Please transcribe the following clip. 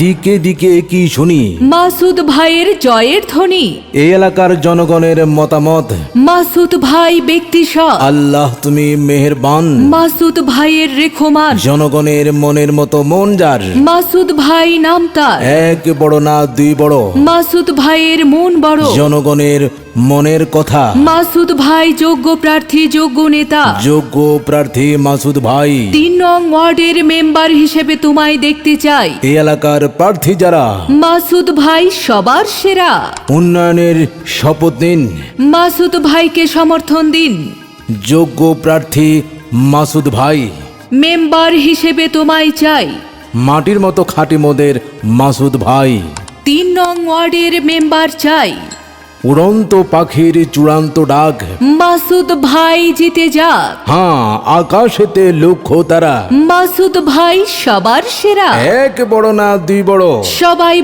দিকে দিকে কি শুনি, মাসুদ ভাইয়ের জয়ের ধ্বনি। এই এলাকার জনগণের মতামত, মাসুদ ভাই ব্যক্তি সৎ। আল্লাহ তুমি মেহেরবান। মাসুদ ভাইয়ের রেখমান। জনগণের মনের মতো মন যার, মাসুদ ভাই নাম তার। এক বড় না দুই বড়, মাসুদ ভাইয়ের মন বড়। জনগণের মনের কথা। মাসুদ ভাই যোগ্য প্রার্থী, যোগ্য নেতা। যোগ্য প্রার্থী মাসুদ ভাই। 3 নং ওয়ার্ডের মেম্বার হিসেবে তোমায় দেখতে চাই। এই এলাকার প্রার্থী যারা, মাসুদ ভাই সবার সেরা। উন্নয়নের শপথ নিন। মাসুদ ভাইকে সমর্থন দিন। যোগ্য প্রার্থী মাসুদ ভাই। মেম্বার হিসেবে তোমায় চাই। মাটির মতো খাঁটি মোদের মাসুদ ভাই। 3 নং ওয়ার্ডের মেম্বার চাই। উড়ন্ত পাখির চূড়ান্ত ডাক, মাসুদ ভাই জিতে যাক। হ্যাঁ আকাশেতে লক্ষ্য তারা। মাসুদ ভাই সবার সেরা। এক বড় না দুই বড়, সবাই